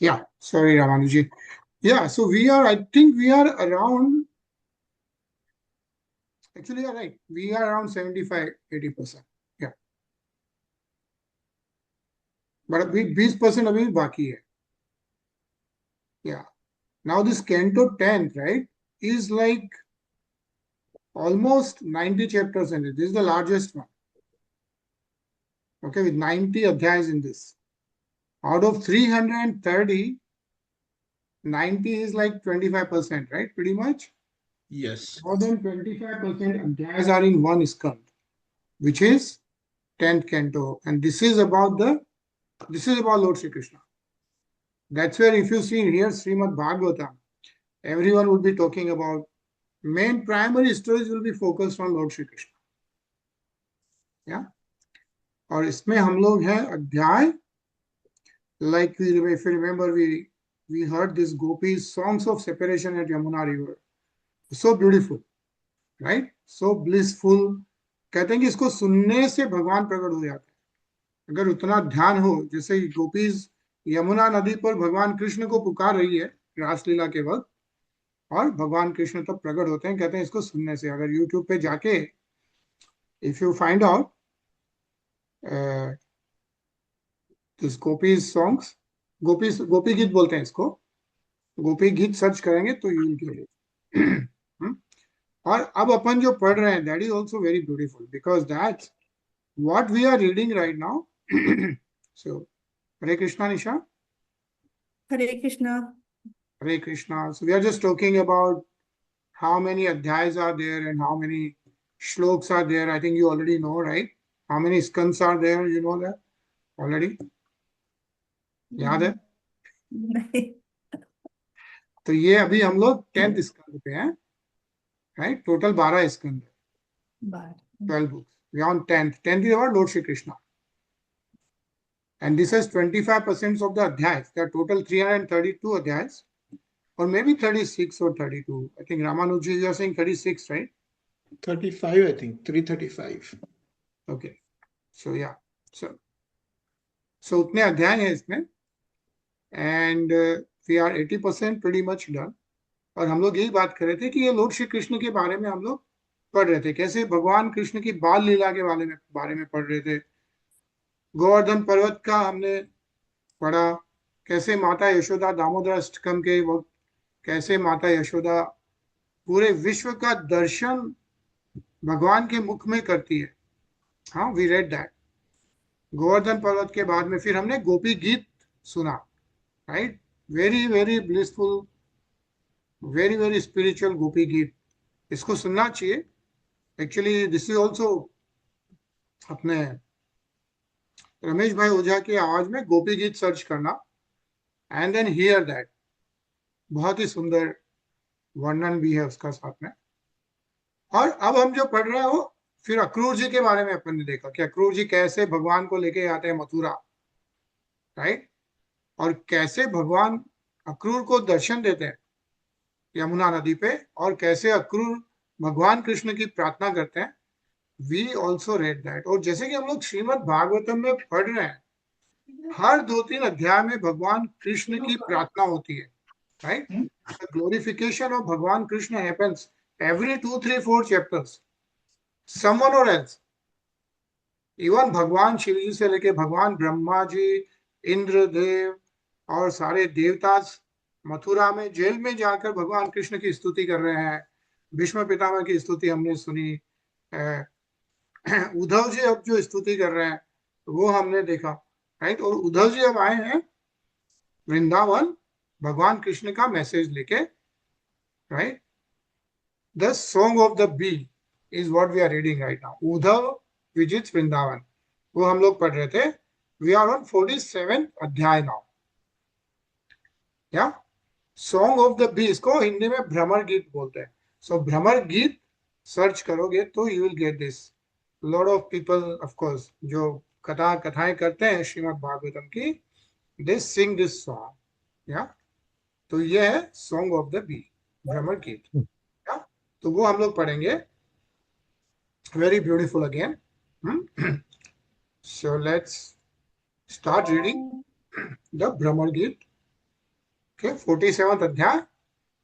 Yeah, sorry, Ramanuji. Yeah, so I think we are around, actually, you're right. We are around 75-80%. Yeah. But अभी 20% अभी बाकी है. Yeah. Now this Canto 10th, right, is like almost 90 chapters in it. This is the largest one. Okay, with 90 adhyayas in this. Out of 330, 90 is like 25%, right? Pretty much. Yes. More than 25% adhyayas are in one skand, which is 10th canto. And this is about Lord Sri Krishna. That's where if you see here Srimad Bhagavatam, everyone will be talking about main primary stories will be focused on Lord Sri Krishna. Yeah. और इसमें हम लोग हैं अध्याय, like if you remember, we heard this gopis songs of separation at Yamuna river. So beautiful, right? So blissful. कहते हैं कि इसको सुनने से भगवान प्रकट हो जाते हैं. अगर उतना ध्यान हो, जैसे गोपीज यमुना नदी पर भगवान कृष्ण को पुकार रही है रासलीला के वक्त, और भगवान कृष्ण तब प्रकट होते हैं. कहते हैं इसको सुनने से. अगर यूट्यूब पे जाके if you find out this gopis songs, Gopi Geet बोलते हैं इसको, गोपी गीत सर्च करेंगे तो यू विल गेट इट. और अब अपन जो पढ़ रहे हैं, that is also very beautiful because that's what we are reading right now. So Hare Krishna Nisha. Hare Krishna. Hare Krishna. So we are just talking about how many adhyayas are there and how many shloks are there. I think you already know, right? How many skans are there? You know that already? याद है? नहीं. तो ये अभी हम लोग 10th स्कंद पे हैं, right? Total 12 स्कंद है, 12 books. We are on 10th. 10th is about Lord Shri Krishna. And this has 25% of the adhyayas. There are total 332 adhyayas, or maybe 36 or 32. I think Ramanuji, you are saying 36, right? 35, I think. 335. Okay. So yeah. So उतने अध्याय हैं इसमें. And we are 80% pretty much done. और हम लोग यही बात कर रहे थे कि ये लॉर्ड श्री कृष्ण के बारे में हम लोग पढ़ रहे थे, कैसे भगवान कृष्ण की बाल लीला के बारे में पढ़ रहे थे. गोवर्धन पर्वत का हमने पढ़ा, कैसे माता यशोदा दामोदर अष्टकम के वक्त कैसे माता यशोदा पूरे विश्व का दर्शन भगवान के मुख में करती है. हाँ, वी रेड दैट. गोवर्धन पर्वत के बाद में फिर हमने गोपी गीत सुना, right? Very very blissful, very very spiritual Gopi Geet. इसको सुनना चाहिए. एक्चुअली दिस इज ऑल्सो अपने रमेश भाई ओझा की आवाज में गोपी गीत सर्च करना एंड देन हियर दैट. बहुत ही सुंदर वर्णन भी है उसका साथ में. और अब हम जो पढ़ रहे हैं वो फिर अक्रूर जी के बारे में अपन ने देखा कि अक्रूर जी कैसे भगवान को लेके आते हैं मथुरा, राइट? और कैसे भगवान अक्रूर को दर्शन देते हैं यमुना नदी पे, और कैसे अक्रूर भगवान कृष्ण की प्रार्थना करते हैं. We also read that. और जैसे कि हम लोग श्रीमद भागवतम में पढ़ रहे हैं, हर 2-3 अध्याय में भगवान कृष्ण की प्रार्थना होती है, राइट? ग्लोरिफिकेशन ऑफ भगवान Krishna happens every 2, 3, 4 chapters. Someone or else. Even भगवान शिव जी से लेके भगवान ब्रह्मा जी, इंद्रदेव और सारे देवता मथुरा में जेल में जाकर भगवान कृष्ण की स्तुति कर रहे हैं. भीष्म पितामह की स्तुति हमने सुनी. उद्धव जी अब जो स्तुति कर रहे हैं वो हमने देखा, राइट? और उद्धव जी अब आए हैं वृंदावन भगवान कृष्ण का मैसेज लेके, right? The song of the bee is what we are reading right now. Uddhava visits Vrindavan, वो हम लोग पढ़ रहे थे. वी आर ऑन 47 अध्याय नाउ. या सॉन्ग ऑफ द बी, इसको हिंदी में भ्रमर गीत बोलते हैं. सो भ्रमर गीत सर्च करोगे तो you will get this. Lot of people of course जो कथाएं करते हैं श्रीमद् भागवतम की, दे सिंग दिस सॉन्ग. या तो ये है सॉन्ग ऑफ द बी, भ्रमर गीत. या तो वो हम लोग पढ़ेंगे. Very beautiful again. So let's start reading the Bhramar Geet. Okay, 47th अध्याय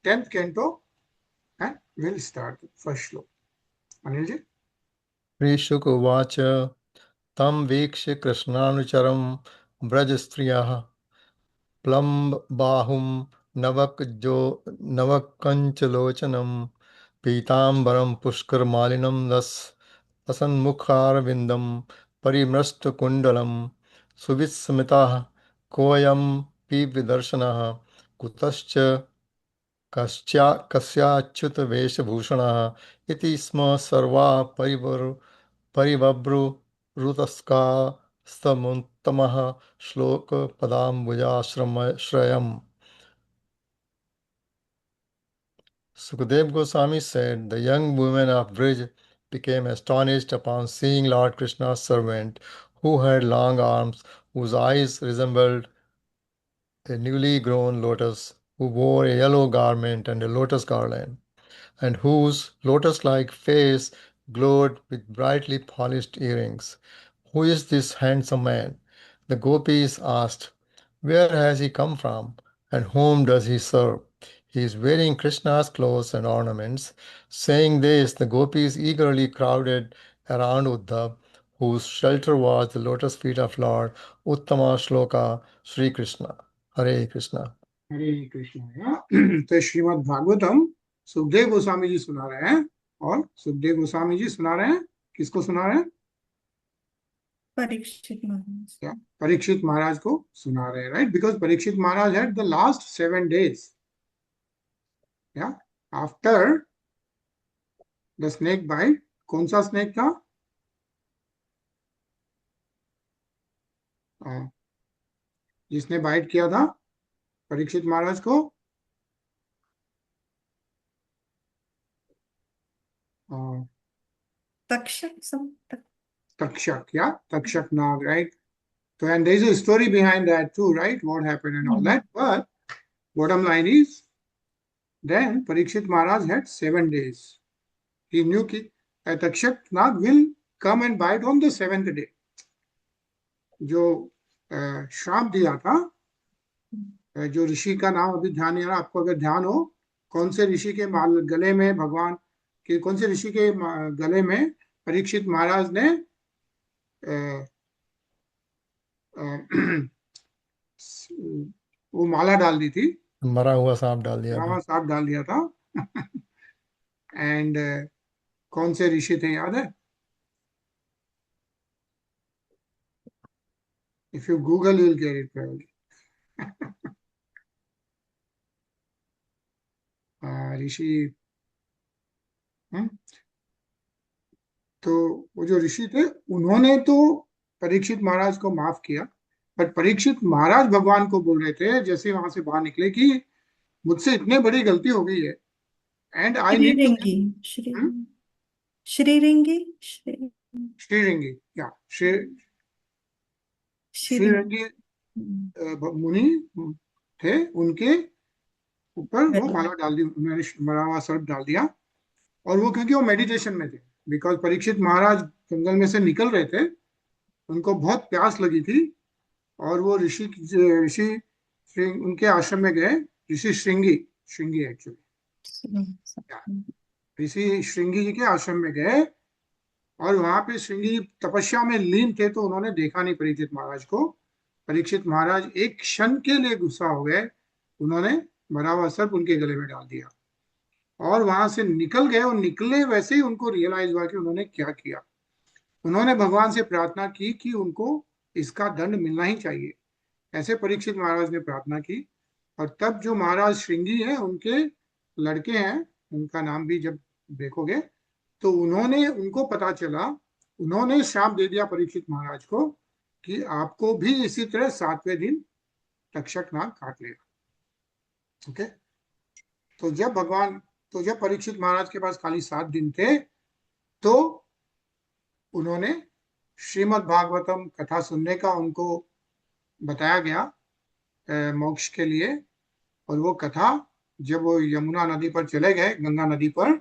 10th canto, and we'll start the first श्लोक. अनिल जी. श्रीशुक उवाच तं वीक्ष्य कृष्णानुचरं व्रजस्त्रियः प्लम्बाहुं नवकञ्चलोचनं पीताम्बरं पुष्करमालिनं लसन्मुखारविन्दं परिमृष्टकुण्डलं सुविस्मितः कोऽयं पीप्यदर्शनः कुतश्च कस्याच्युत वेशभूषणः इति स्म सर्वा परिबभ्रुतस्कास्तमुत्तमः श्लोकपदाम्बुजाश्रयम्. Sukadeva Goswami said, the young women of Brij became astonished upon seeing Lord Krishna's servant, who had long arms, whose eyes resembled a newly grown lotus, who wore a yellow garment and a lotus garland, and whose lotus-like face glowed with brightly polished earrings. Who is this handsome man? The gopis asked, where has he come from, and whom does he serve? He is wearing Krishna's clothes and ornaments. Saying this, the gopis eagerly crowded around Uddhav, whose shelter was the lotus feet of Lord Uttama Shloka Sri Krishna. Hare Krishna. हरे कृष्णा. तो श्रीमद् भागवतम सुखदेव गोस्वामी जी सुना रहे हैं. और सुखदेव गोस्वामी जी सुना रहे हैं, किसको सुना रहे हैं? परीक्षित महाराज. क्या? परीक्षित महाराज को सुना रहे हैं, right? Because Parikshit Maharaj had the last 7 days, या आफ्टर द स्नेक बाइट. कौन सा स्नेक था? जिसने बाइट किया था परीक्षित महाराज को? तक्षक, या तक्षक नाग, right? So, and there is a story behind that too, right? What happened and all that. But bottom line is, then Parikshit Maharaj had 7 days. He knew that a Takshak Nag will come and bite on the 7th day. जो श्राप दिया था, जो ऋषि का नाम अभी ध्यान नहीं आ रहा, आपको अगर ध्यान हो, कौन से ऋषि के गले में भगवान के, कौन से ऋषि के गले में परीक्षित महाराज ने वो माला डाल दी थी, मरा हुआ सांप डाल दिया था. सांप डाल दिया था. एंड कौन से ऋषि थे, याद है? If you google you will get it probably. ऋषि, तो वो जो ऋषि थे उन्होंने तो परीक्षित महाराज को माफ किया, बट परीक्षित महाराज भगवान को बोल रहे थे जैसे वहां से बाहर निकले कि मुझसे इतनी बड़ी गलती हो गई है, एंड आई नीड टू. श्रीरंगी या श्रीरंगी मुनि थे, उनके ऊपर वो माला डाल दी उन्होंने, मरा हुआ सर्प डाल दिया. और वो क्योंकि वो मेडिटेशन में थे, बिकॉज परीक्षित महाराज जंगल में से निकल रहे थे, उनको बहुत प्यास लगी थी, और वो ऋषि उनके आश्रम में गए. ऋषि श्रृंगी एक्चुअली ऋषि श्रृंगी जी के आश्रम में गए, और वहां पे श्रृंगी जी तपस्या में लीन थे, तो उन्होंने देखा नहीं परीक्षित महाराज को. परीक्षित महाराज एक क्षण के लिए गुस्सा हो गए, उन्होंने मरा हुआ सर्प उनके गले में डाल दिया और वहां से निकल गए. और निकले वैसे ही उनको रियलाइज हुआ कि उन्होंने क्या किया. उन्होंने भगवान से प्रार्थना की कि उनको इसका दंड मिलना ही चाहिए, ऐसे परीक्षित महाराज ने प्रार्थना की. और तब जो महाराज श्रृंगी है, उनके लड़के हैं, उनका नाम भी जब देखोगे तो उन्होंने, उनको पता चला, उन्होंने श्राप दे दिया परीक्षित महाराज को कि आपको भी इसी तरह 7वें दिन तक्षक नाग काट लेगा. ओके, तो जब परीक्षित महाराज के पास खाली 7 दिन थे, तो उन्होंने श्रीमद् भागवतम कथा सुनने का उनको बताया गया मोक्ष के लिए. और वो कथा जब वो यमुना नदी पर चले गए, गंगा नदी पर,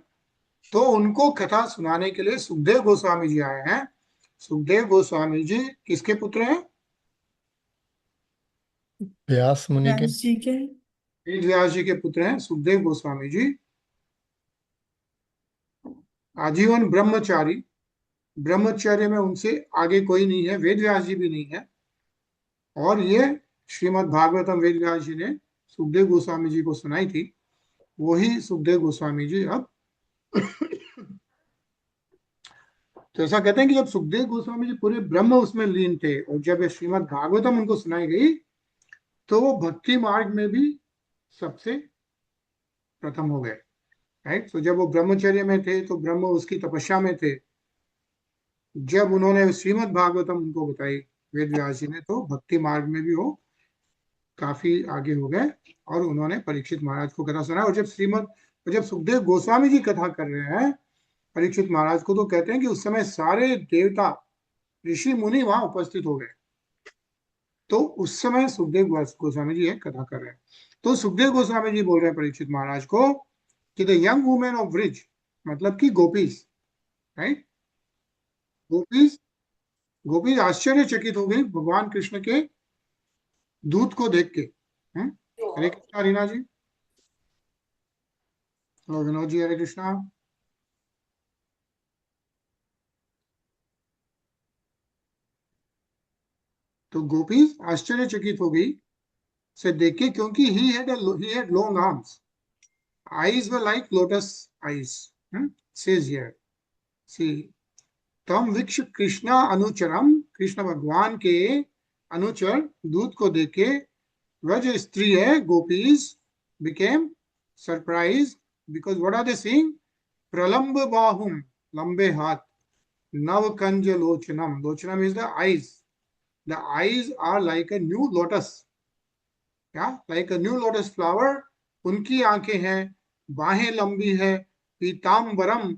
तो उनको कथा सुनाने के लिए सुखदेव गोस्वामी जी आए हैं. सुखदेव गोस्वामी जी किसके पुत्र हैं? व्यास मुनि के. वेद व्यास जी के पुत्र हैं सुखदेव गोस्वामी जी, आजीवन ब्रह्मचारी, ब्रह्मचर्य में उनसे आगे कोई नहीं है, वेद व्यास जी भी नहीं है। और ये श्रीमद् भागवतम वेद व्यास जी ने सुखदेव गोस्वामी जी को सुनाई थी, वही सुखदेव गोस्वामी जी अब तो ऐसा कहते हैं कि जब सुखदेव गोस्वामी जी पूरे ब्रह्म उसमें लीन थे और जब ये श्रीमद् भागवतम उनको सुनाई गई तो वो भक्ति मार्ग में भी सबसे प्रथम हो गए। राइट, तो जब वो ब्रह्मचर्य में थे तो ब्रह्म उसकी तपस्या में थे, जब उन्होंने श्रीमद् भागवतम उनको बताई वेद व्यास जी ने तो भक्ति मार्ग में भी वो काफी आगे हो गए और उन्होंने परीक्षित महाराज को कथा सुनाया। और जब सुखदेव गोस्वामी जी कथा कर रहे हैं परीक्षित महाराज को तो कहते हैं कि उस समय सारे देवता ऋषि मुनि वहां उपस्थित हो गए। तो उस समय सुखदेव गोस्वामी जी एक कथा कर रहे हैं, तो सुखदेव गोस्वामी जी बोल रहे हैं परीक्षित महाराज को कि the young women of bridge, मतलब कि गोपीज, राइट, गोपीज गोपीज आश्चर्यचकित हो गई भगवान कृष्ण के दूत को देख के। हरे कृष्णा रीना जी, और विनोद जी, हरे कृष्णा। तो गोपीज आश्चर्यचकित हो गई से देख के, क्योंकि he had long arms, eyes were like lotus eyes, says here, see, तम विक्ष कृष्णा अनुचरम, कृष्ण भगवान के अनुचर दूत को देखे वह जो स्त्री है gopis became surprised because what are they seeing? प्रलंब बाहुम, लंबे हाथ, नव कंज लोचनम, लोचनम is the eyes, the eyes are like a new lotus, क्या, like a new lotus flower, उनकी आंखें हैं, बाहें लंबी है, पीताम्बरम,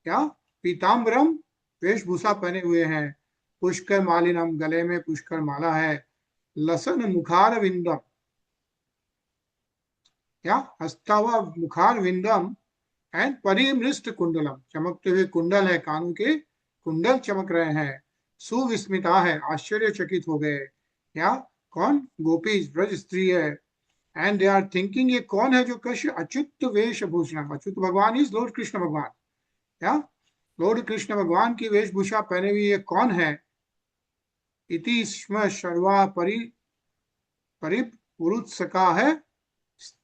क्या, पीताम्बरम वेशभूषा पहने हुए हैं, पुष्कर मालिनम, गले में पुष्कर माला है, लसन मुखार विंदम, क्या, हंसता हुआ मुखार विंदम, एंड परिमृष्ट कुंडलम, चमकते हुए कुंडल है, कानों के कुंडल चमक रहे हैं, सुविस्मिता है, आश्चर्यचकित हो गए, क्या, कौन, गोपीज ब्रज स्त्री है, एंड दे आर थिंकिंग ये कौन है जो कृष्ण अच्युत वेशभूषण, अच्युत भगवान इज लॉर्ड कृष्ण भगवान, क्या, लॉर्ड कृष्ण भगवान की वेशभूषा पहने हुई ये कौन है, इति स्म शर्वा परिपुरुत्सका है,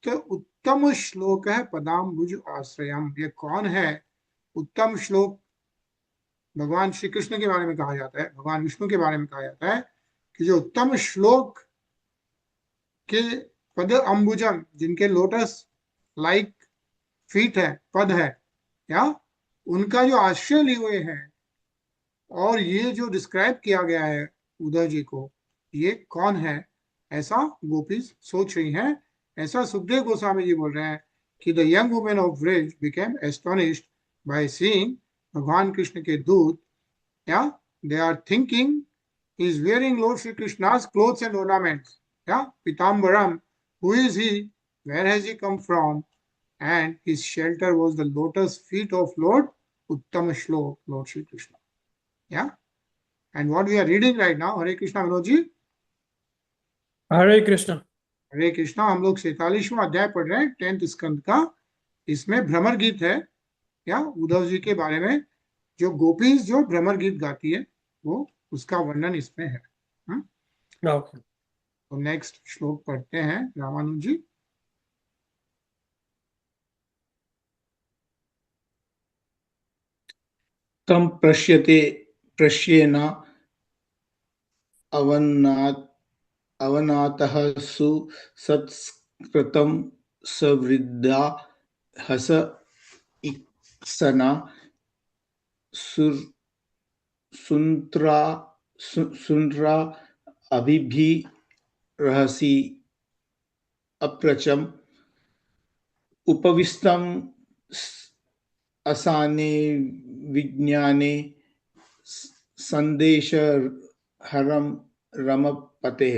उत्तम श्लोक है पदाम्बुज आश्रयम, ये कौन है, उत्तम श्लोक भगवान श्री कृष्ण के बारे में कहा जाता है, भगवान विष्णु के बारे में कहा जाता है कि जो उत्तम श्लोक के पद अंबुजम, जिनके लोटस लाइक फीट है, पद है, क्या, उनका जो आश्रय लिए हुए हैं, और ये जो डिस्क्राइब किया गया है उद्धव जी को, ये कौन है, ऐसा गोपीज सोच रही हैं। ऐसा सुखदेव गोस्वामी जी बोल रहे हैं कि the young women of Braj became astonished by seeing, भगवान कृष्ण के दूत, yeah, they are thinking he is wearing Lord Sri Krishna's clothes and ornaments, yeah, pitambaram, who is he, where has he come from, and his shelter was the lotus feet of Lord Uttama Shlok, Lord Sri Krishna, yeah. And what we are reading right now, Hare Krishna Vinod ji, हरे कृष्ण। हरे कृष्णा, हम लोग 47वां अध्याय पढ़ रहे हैं 10th स्कंद का, इसमें भ्रमर गीत है, या, उद्धव जी के बारे में, जो गोपीज जो भ्रमर गीत गाती है वो उसका वर्णन इसमें है। ओके, तो नेक्स्ट श्लोक पढ़ते हैं रामानुज जी। तम पश्येन अवनातः सुसत्कृतं सवृद्धा हस इक्सना सुन्द्रा अभिभिरहसि अप्रचम उपविष्टम असाने विज्ञाने संदेश हरम रमपते,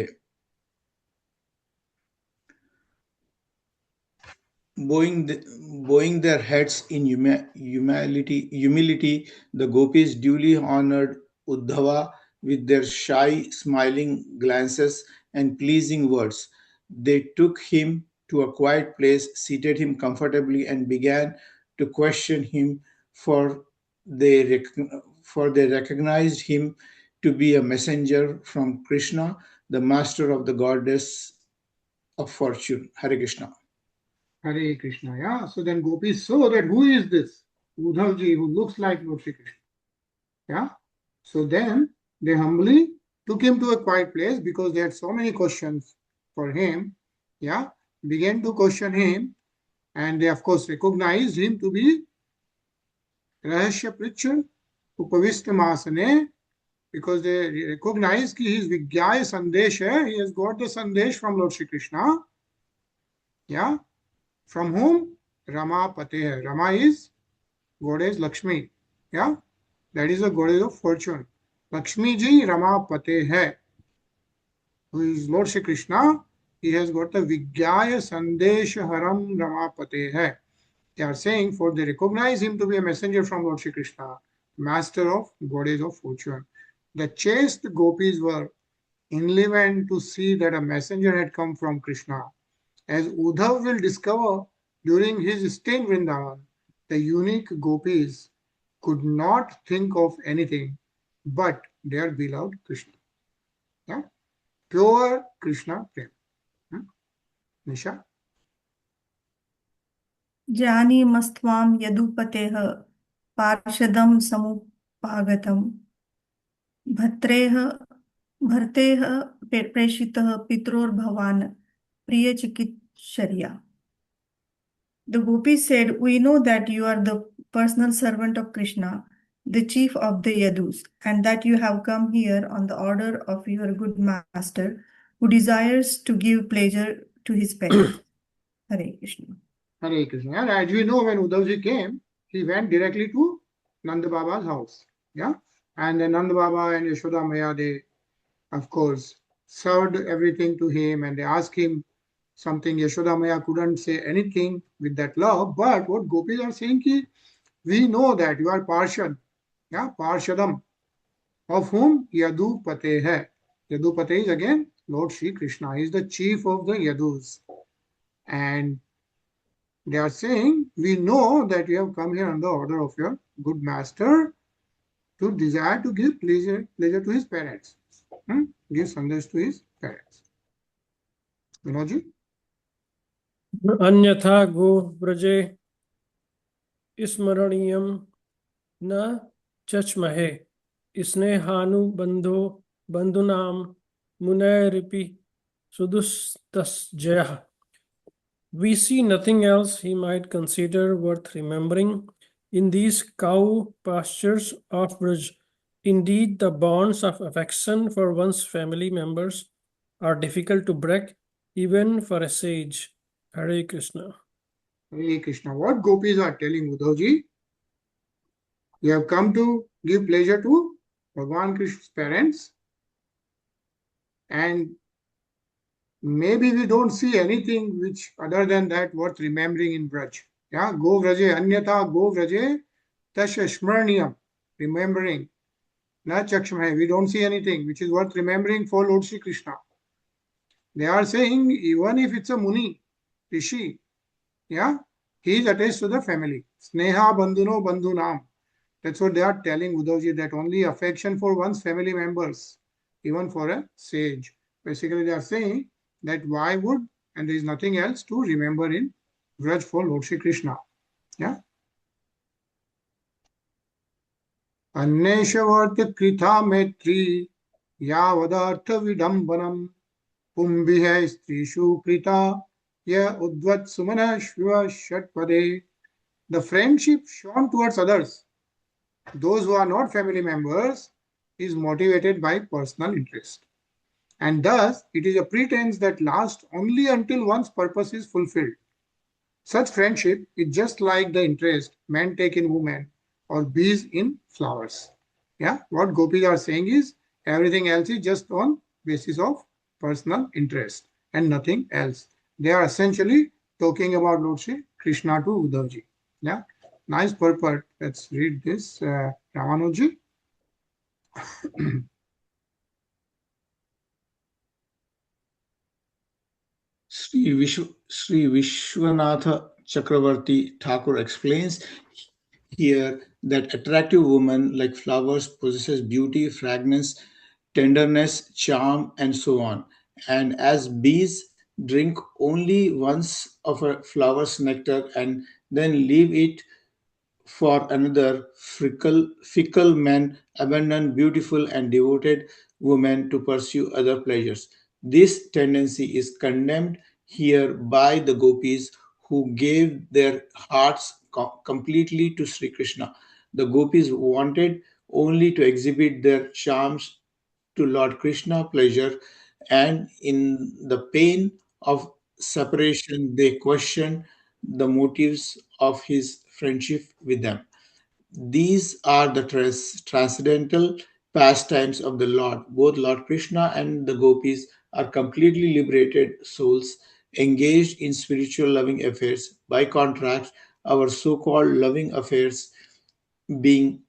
bowing their heads in humility, the gopis duly honored Uddhava with their shy, smiling glances and pleasing words. They took him to a quiet place, seated him comfortably, and began to question him, for they recognized him to be a messenger from Krishna, the master of the goddess of fortune. Hare Krishna. Hare Krishna. Yeah. So then gopis saw that who is this Uddhavji who looks like Lord Shri Krishna? Yeah. So then they humbly took him to a quiet place because they had so many questions for him. Yeah. Began to question him, and they of course recognized him to be Rahasya Prichar Upavishta Masane, because they recognize that he is Vigyaya Sandesh, he has got the Sandesh from Lord Shri Krishna. Yeah. From whom? Rama Pate. Rama is goddess Lakshmi. Yeah. That is a goddess of fortune. Lakshmi ji Rama Pate hai, who is Lord Shri Krishna. He has got the Vigyaya Sandesh Haram Rama Pate hai. They are saying, for they recognize him to be a messenger from Lord Shri Krishna, master of goddess of fortune. The chaste gopis were enlivened to see that a messenger had come from Krishna. As Uddhav will discover during his stay in Vrindavan, the unique gopis could not think of anything but their beloved Krishna. Yeah? Pure Krishna prem. Nisha? जानीमस्त्वां यदुपतेः पार्षदं समुपागतं भर्तेः प्रेषितः पितरोर्भवान् प्रियचिकित्सर्या. The gopis said, "We know that you are the personal servant of Krishna, the chief of the Yadus, and that you have come here on the order of your good master, who desires to give pleasure to his parents." Hare Krishna. Hare Krishna. And as we know, when Uddhavji came, he went directly to Nanda Baba's house. Yeah. And then Nanda Baba and Yashoda Maya, they, of course, served everything to him, and they asked him something. Yashoda Maya couldn't say anything with that love. But what gopis are saying is, we know that you are Parshad. Yeah. Parshadam. Of whom? Yadu Pate hai. Yadu Pate is again Lord Shri Krishna. He is the chief of the Yadus. And they are saying, we know that you have come here on the order of your good master to desire to give pleasure to his parents. Give sandesh to his parents. Vinodji? अन्यथा गो व्रजे स्मरणीयं न चचमहे स्नेहानुबंधो बंधुनां मुनैरिपि सुदुस्तस्जयः. We see nothing else he might consider worth remembering in these cow pastures of Braj. Indeed, the bonds of affection for one's family members are difficult to break, even for a sage. Hare Krishna. Hare Krishna. What gopis are telling Uddhavji? You have come to give pleasure to Bhagavan Krishna's parents, and maybe we don't see anything which other than that worth remembering in Braj. Yeah, go vraje, anyatha go vraje, tasya smraniyam, remembering. Na chakshamahe, we don't see anything which is worth remembering for Lord Shri Krishna. They are saying, even if it's a Muni, Rishi, yeah, he is attached to the family. Sneha bandhuno bandhunam. That's what they are telling Uddhavji, that only affection for one's family members, even for a sage. Basically, they are saying that why would, and there is nothing else to remember in Vraj for Lord Shri Krishna. Yeah. Anneshvarta krita metri yavadartha vidambanam pumbhiha strishu krita ya udvat sumana shva shatpade. The friendship shown towards others, those who are not family members, is motivated by personal interest. And thus, it is a pretense that lasts only until one's purpose is fulfilled. Such friendship is just like the interest men take in women or bees in flowers. Yeah, what gopis are saying is, everything else is just on basis of personal interest and nothing else. They are essentially talking about Lord Shri Krishna to Uddhavji. Yeah, nice purport. Let's read this, Ramanuji. Sri Vishwanatha Chakravarti Thakur explains here that attractive woman like flowers possesses beauty, fragrance, tenderness, charm, and so on. And as bees drink only once of a flower's nectar and then leave it for another, fickle men abandon beautiful and devoted women to pursue other pleasures. This tendency is condemned here by the gopis who gave their hearts completely to Sri Krishna. The gopis wanted only to exhibit their charms to Lord Krishna pleasure, and in the pain of separation, they questioned the motives of his friendship with them. These are the transcendental pastimes of the Lord. Both Lord Krishna and the gopis are completely liberated souls engaged in spiritual loving affairs. By contrast, our so called loving affairs being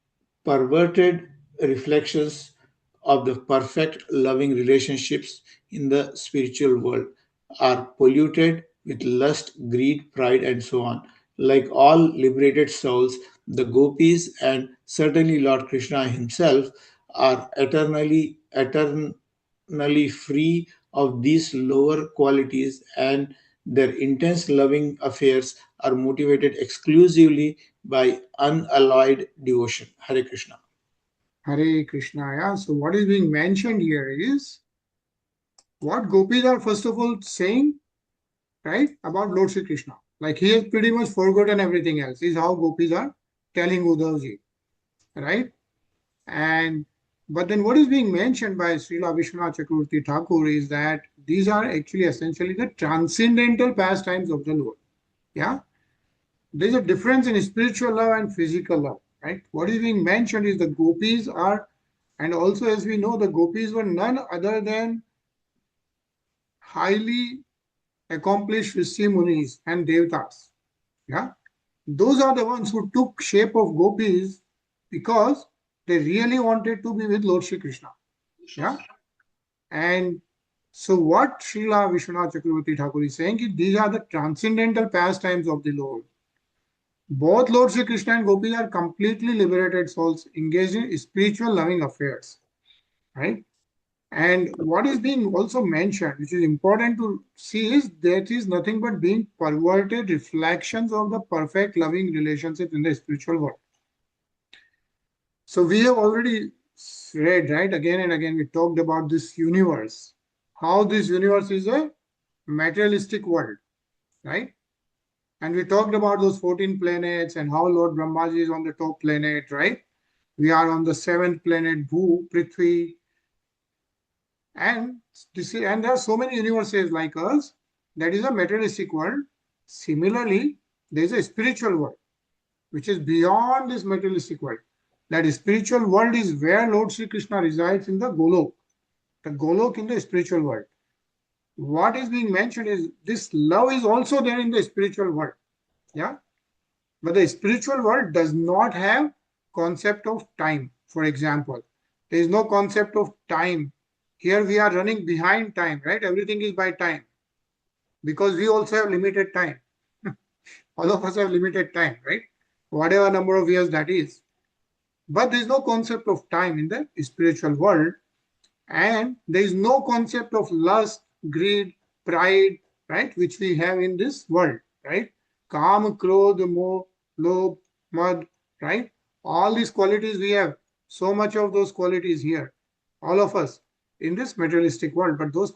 perverted reflections of the perfect loving relationships in the spiritual world are polluted with lust, greed, pride, and so on. Like all liberated souls, the gopis and certainly Lord Krishna himself are eternally free of these lower qualities, and their intense loving affairs are motivated exclusively by unalloyed devotion. Hare Krishna. Hare Krishna. Yeah. So what is being mentioned here is what gopis are first of all saying, right, about Lord Sri Krishna. Like he has pretty much forgotten everything else. Is how gopis are telling Uddhavji, right? And but then what is being mentioned by Srila Vishwanath Chakravarti Thakur is that these are actually essentially the transcendental pastimes of the Lord. Yeah. There's a difference in spiritual love and physical love, right? What is being mentioned is the gopis are, and also as we know, the gopis were none other than highly accomplished Rishi Munis and Devatas. Yeah. Those are the ones who took shape of gopis because they really wanted to be with Lord Shri Krishna. Yeah. And so what Srila Vishwanath Chakravarti Thakur is saying is these are the transcendental pastimes of the Lord. Both Lord Shri Krishna and gopis are completely liberated souls engaged in spiritual loving affairs. Right? And what is being also mentioned, which is important to see, is that is nothing but being perverted reflections of the perfect loving relationships in the spiritual world. So we have already read, right, again and again, we talked about this universe, how this universe is a materialistic world, right? And we talked about those 14 planets and how Lord Brahmaji is on the top planet, right? We are on the 7th planet, Bhu, Prithvi. And there are so many universes like us that is a materialistic world. Similarly, there is a spiritual world, which is beyond this materialistic world. That spiritual world is where Lord Sri Krishna resides in the Golok in the spiritual world. What is being mentioned is this love is also there in the spiritual world. Yeah. But the spiritual world does not have concept of time. For example, there is no concept of time. Here we are running behind time, right? Everything is by time. Because we also have limited time. All of us have limited time, right? Whatever number of years that is. But there is no concept of time in the spiritual world, and there is no concept of lust, greed, pride, right, which we have in this world, right? Kam, Krodh, Moh, Lobh, Mad, right? All these qualities we have, so much of those qualities here, all of us in this materialistic world, but those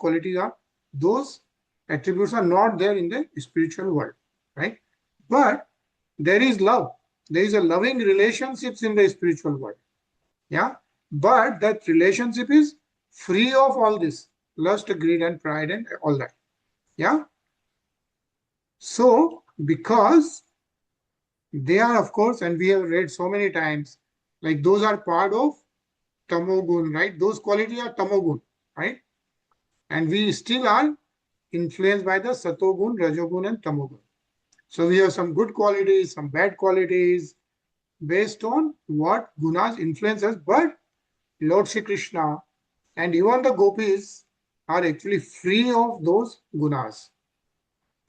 attributes are not there in the spiritual world, right? But there is love. There is a loving relationships in the spiritual world. Yeah. But that relationship is free of all this lust, greed, and pride, and all that. Yeah. So, because they are, of course, and we have read so many times, like those are part of tamogun, right? Those qualities are tamogun, right? And we still are influenced by the satogun, rajogun, and tamogun. So we have some good qualities, some bad qualities, based on what gunas influence us. But Lord Shri Krishna and even the gopis are actually free of those gunas.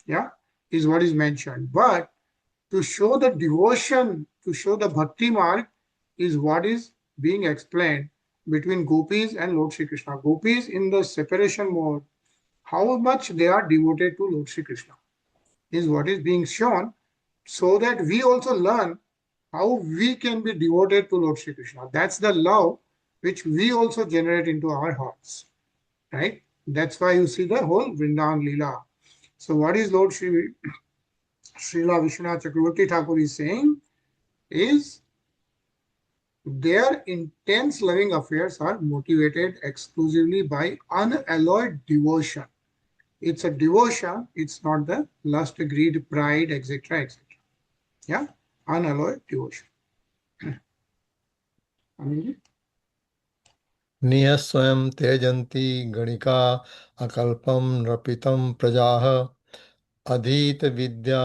Yeah, is what is mentioned. But to show the devotion, to show the bhakti mark, is what is being explained between gopis and Lord Shri Krishna. Gopis in the separation mode, how much they are devoted to Lord Shri Krishna is what is being shown, so that we also learn how we can be devoted to Lord Shri Krishna. That's the love which we also generate into our hearts, right? That's why you see the whole Vrindavan Leela. So what is Lord Srila Vishwanath Chakravarti Thakur is saying is their intense loving affairs are motivated exclusively by unalloyed devotion. It's a devotion, it's not the lust, greed, pride, etc. etc. Yeah, unalloyed devotion. Anil? नियस्वयं त्यजन्ति गणिका अकल्पं नृपितं प्रजाः अधीत विद्या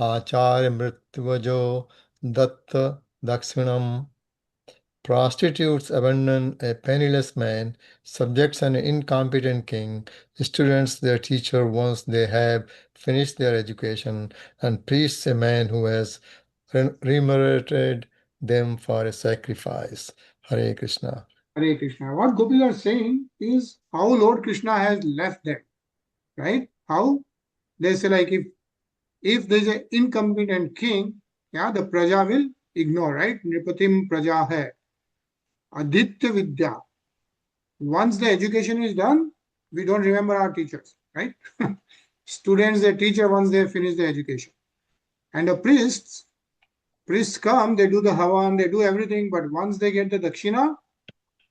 आचार्य मृत्युवजो Dutt दक्षिणम्. Prostitutes abandon a penniless man, subjects an incompetent king, students their teacher once they have finished their education, and priests a man who has remunerated them for a sacrifice. Hare Krishna. Hare Krishna. What gopis are saying is how Lord Krishna has left them, right? How they say, like, if there's an incompetent king, yeah, the praja will ignore, right? Nripatim praja hai. Aditya vidya. Once the education is done, we don't remember our teachers, right? Students, their teacher once they finish the education. And the priests come, they do the havan, they do everything, but once they get the dakshina,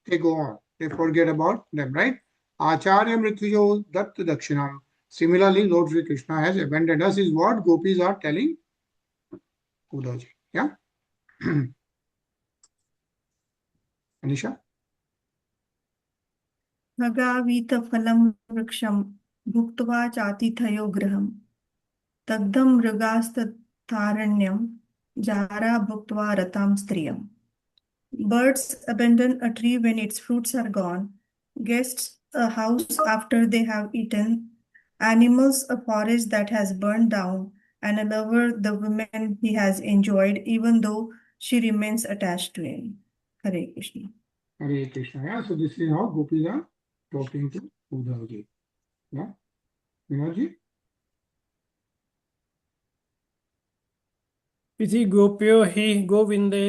they go on. They forget about them, right? Acharya mritvijo datta dakshinam. Similarly, Lord Sri Krishna has abandoned us, is what gopis are telling Uddhavji. Yeah? Anisha? Nagavitam vriksham bhuktva chatitheyo graham tagdam mrigastaranyam jara bhuktva ratam striyam. Birds abandon a tree when its fruits are gone, guests a house after they have eaten, animals a forest that has burned down, and a lover the woman he has enjoyed, even though she remains attached to him. Hare Krishna. Hare Krishna. Yeah, so this is how gopis are talking to Uddhavji. Yeah? Vinodji? इति गोप्यो हि गोविन्दे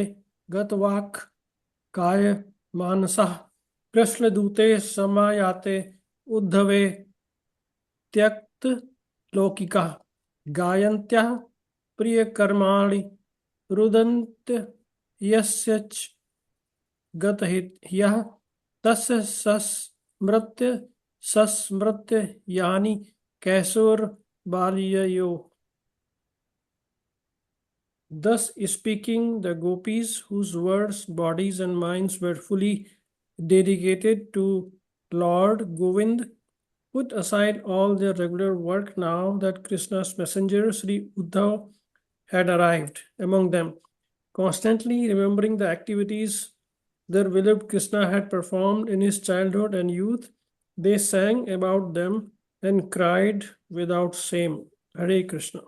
गतवाक् काय मानसः कृष्णदूते समायाते उद्धवे त्यक्त लौकिकः गायन्त्यः प्रियकर्माणि रुदन्त यस्य च गतह्यः तस्य सस्मृत्य यानि कैशोरबाल्ययो. Thus speaking, the gopis, whose words, bodies, and minds were fully dedicated to Lord Govind, put aside all their regular work now that Krishna's messenger Sri Uddhav had arrived among them, constantly remembering the activities their beloved Krishna had performed in his childhood and youth. They sang about them and cried without shame. Hare Krishna.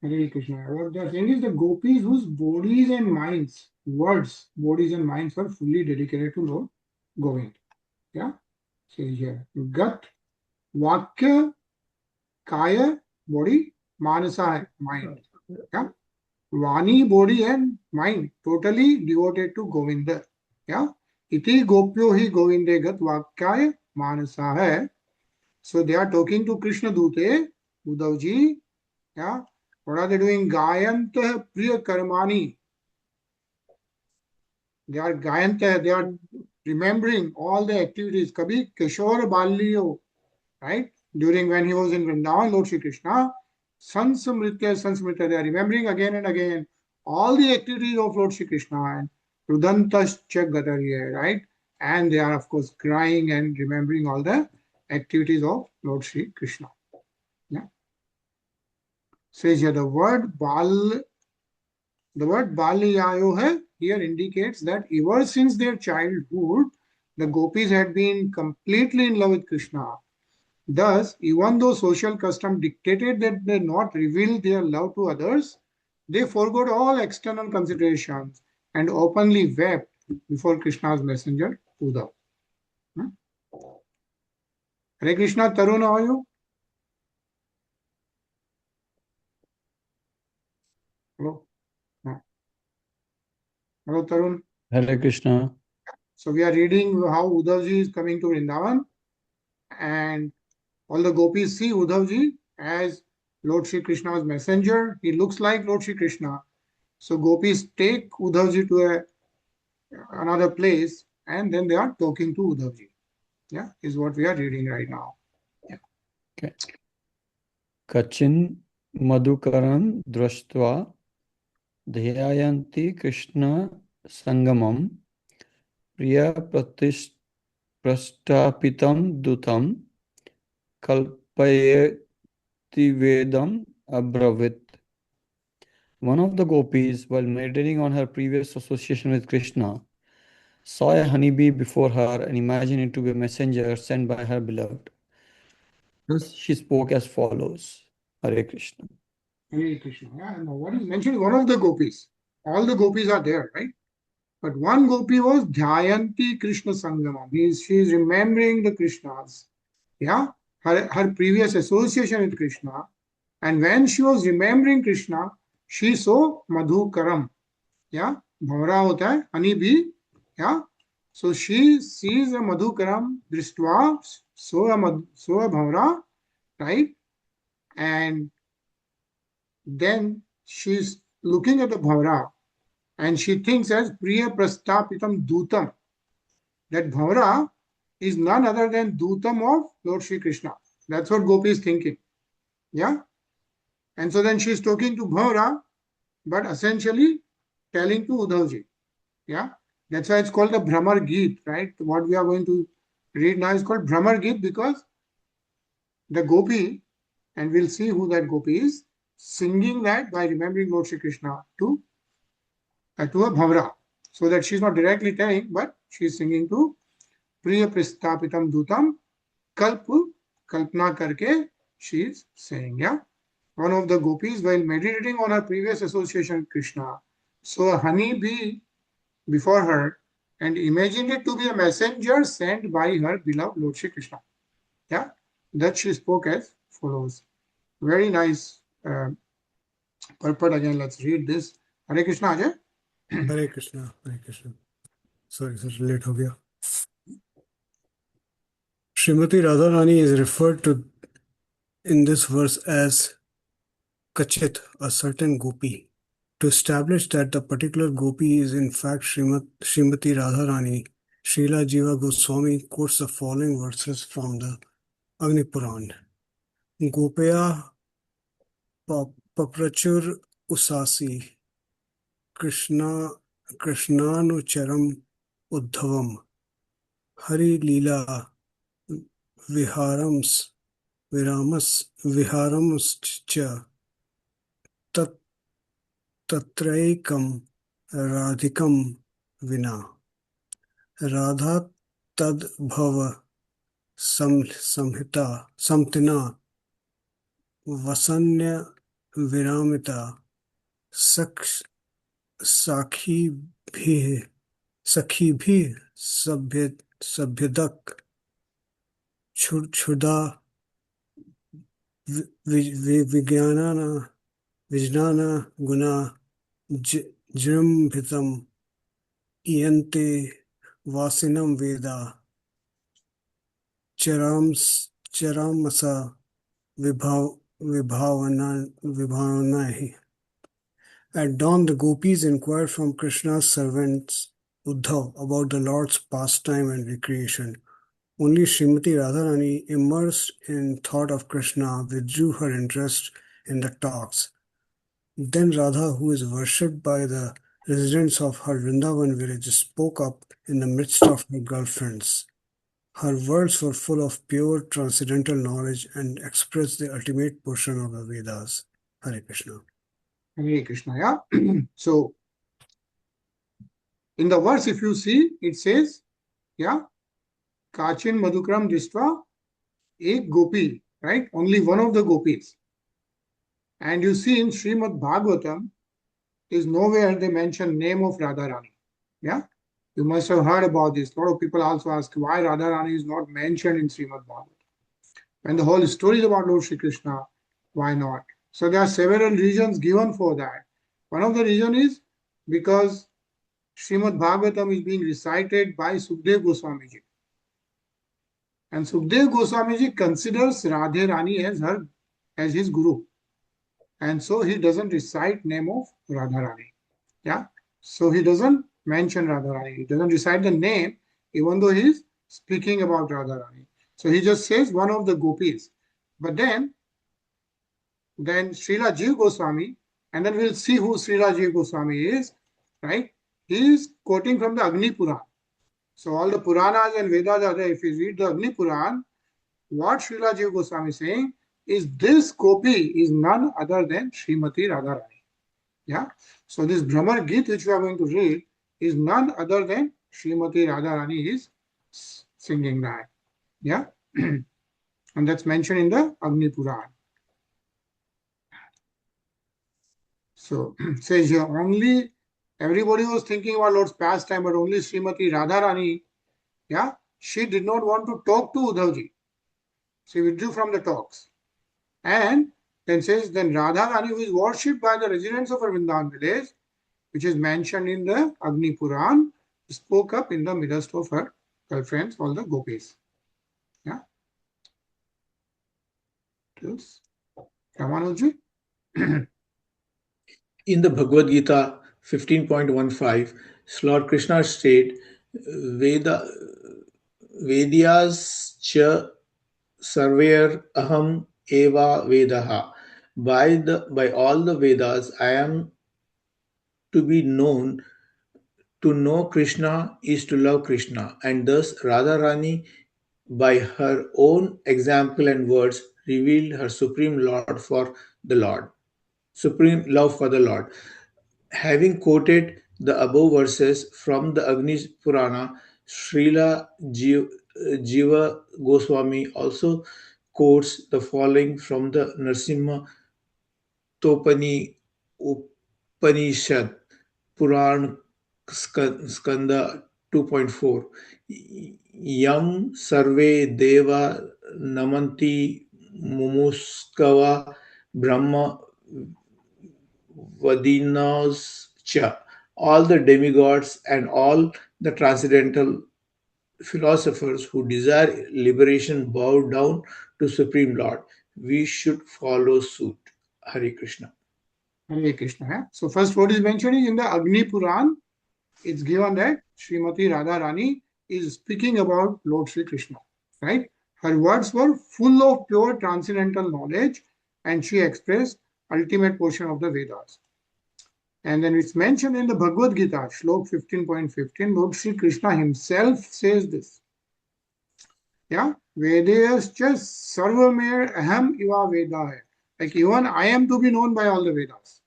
Hare Krishna. What they are saying is the gopis whose bodies and minds, words, bodies and minds were fully dedicated to Lord Govind. Yeah? Say here. Gat, Vakya, Kaya, body, Manasa, mind. Yeah? Vani, body and mind, totally devoted to Govinda. Yeah? Iti gopyo hi govinde gat vakyaya manasa hai. So they are talking to Krishna Dute, Uddhavji. Yeah? What are they doing? Gayanta priya karmani. They are Gayanta, they are remembering all the activities. Kabhi Kishore Balliyo, right? During when he was in Vrindavan, Lord Shri Krishna, Sansmritya, they are remembering again and again all the activities of Lord Shri Krishna and Rudantascha Gatariya, right? And they are, of course, crying and remembering all the activities of Lord Shri Krishna. Yeah. Says here the word Baliyayo hai here indicates that ever since their childhood, the gopis had been completely in love with Krishna. Thus, even though social custom dictated that they not reveal their love to others, they forgot all external considerations and openly wept before Krishna's messenger, Uddhav. Hmm? Hare Krishna, Tarun, how are you? Hello. Hello, Tarun. Hare Krishna. So we are reading how Uddhavji is coming to Vrindavan, and all the gopis see Uddhavji as Lord Shri Krishna's messenger. He looks like Lord Shri Krishna. So gopis take Uddhavji to another place, and then they are talking to Uddhavji. Yeah, is what we are reading right now. Yeah. Okay. Kachin Madhukaram Drashtva Dhyayanti Krishna Sangamam Priya Prastapitam Dutam Kalpayeti Vedam Abravit. One of the gopis, while meditating on her previous association with Krishna, saw a honeybee before her and imagined it to be a messenger sent by her beloved. Thus she spoke as follows. Hare Krishna. Hare Krishna. Yeah, now what is mentioned? One of the gopis. All the gopis are there, right? But one gopi was Dhyayanti Krishna Sangamam. She is remembering the Krishnas. Yeah, her previous association with Krishna. And when she was remembering Krishna, she saw Madhukaram. Yeah, Bhavra hota hai, honey bee. Yeah, so she sees a Madhukaram, Drishtva, so a Bhavra, right? And then she's looking at the Bhavra and she thinks as Priya Prastapitam Dutam. That Bhavra is none other than Dutam of Lord Shri Krishna. That's what Gopi is thinking. Yeah. And so then she's talking to Bhavra, but essentially telling to Uddhavji. Yeah. That's why it's called the Bhramar Geet, right? What we are going to read now is called Bhramar Geet because the Gopi, and we'll see who that Gopi is, singing that by remembering Lord Shri Krishna to a Bhavra. So that she's not directly telling, but she's singing to Priya Pristapitam Dutam Kalpna Karke, she is saying, yeah. One of the gopis, while meditating on her previous association with Krishna, saw a honey bee before her and imagined it to be a messenger sent by her beloved Lord Shri Krishna. Yeah, that she spoke as follows. Very nice purport. Again, let's read this. Hare Krishna, Ajay. Hare Krishna, Hare Krishna. Sorry, sir, late ho gaya. Srimati Radharani is referred to in this verse as Kachit, a certain gopi. To establish that the particular gopi is in fact Srimati Radharani, Srila Jiva Goswami quotes the following verses from the Agni Puran. Gopaya Paprachur Usasi Krishnanucharam Uddhavam Hari Leela Viharams Viharamscha Tatraikam Radhikam Vina Radha Tad Bhava Samtina Vasanya Viramita Sakhi Bhi Sabhyadak Churda Vijnana Guna Jrimbhitam Iyante Vasinam Veda Charamasa Vibhavanahi. At dawn, the gopis inquired from Krishna's servants Uddhav about the Lord's pastime and recreation. Only Srimati Radharani, immersed in thought of Krishna, withdrew her interest in the talks. Then Radha, who is worshipped by the residents of her Vrindavan village, spoke up in the midst of her girlfriends. Her words were full of pure transcendental knowledge and expressed the ultimate portion of the Vedas. Hare Krishna. Hare Krishna, yeah. So, in the verse, if you see, it says, yeah, Kachin Madhukram Drishtva एक गोपी, right? Only one of the gopis. And you see in Srimad Bhagavatam, is nowhere they mention name of Radharani. Yeah, you must have heard about this. A lot of people also ask why Radharani is not mentioned in Srimad Bhagavatam. When the whole story is about Lord Shri Krishna, why not? So there are several reasons given for that. One of the reasons is because Srimad Bhagavatam is being recited by Sukdev Goswami ji. And Sukdev Goswami ji considers Radhe Rani as his guru. And so he doesn't recite name of Radharani. Yeah. So he doesn't mention Radharani. He doesn't recite the name, even though he's speaking about Radharani. So he just says one of the gopis. But then Srila Jiva Goswami, and then we'll see who Srila Jiva Goswami is, right? He is quoting from the Agni Puran. So all the Puranas and Vedas are there. If you read the Agni Puran, what Srila Jiva Goswami is saying is this gopi is none other than Srimati Radharani. Yeah. So this Bhramar Geet which we are going to read is none other than Srimati Radharani is singing that. Yeah. And that's mentioned in the Agni Puran. So says here only everybody was thinking about Lord's pastime, but only Srimati Radharani, yeah, she did not want to talk to Uddhavji. She withdrew from the talks. And then says, then Radharani, who is worshipped by the residents of her Vrindavan village, which is mentioned in the Agni Puran, spoke up in the midst of her girlfriends, all the gopis. Yeah. Ramanuji. In the Bhagavad Gita 15.15, Lord Krishna stated, Vedyas cha sarver aham eva vedaha. By all the Vedas, I am to be known. To know Krishna is to love Krishna, and thus Radharani, by her own example and words, revealed her supreme love for the Lord. Having quoted the above verses from the Agni Purana, Srila Jiva Goswami also quotes the following from the Narsimha Topani Upanishad, Puran Skanda 2.4. Yam sarve deva namanti mumuskava brahma vadinas cha. All the demigods and all the transcendental philosophers who desire liberation bow down to Supreme Lord. We should follow suit. Hare Krishna. Hare Krishna. Yeah? So first what is mentioned is in the Agni Puran, it's given that Srimati Radharani is speaking about Lord Sri Krishna. Right? Her words were full of pure transcendental knowledge and she expressed ultimate portion of the Vedas. And then it's mentioned in the Bhagavad Gita, Shlok 15.15, Lord Sri Krishna himself says this. Yeah, Vedayascha sarvamer aham iva Veda. Like even I am to be known by all the Vedas.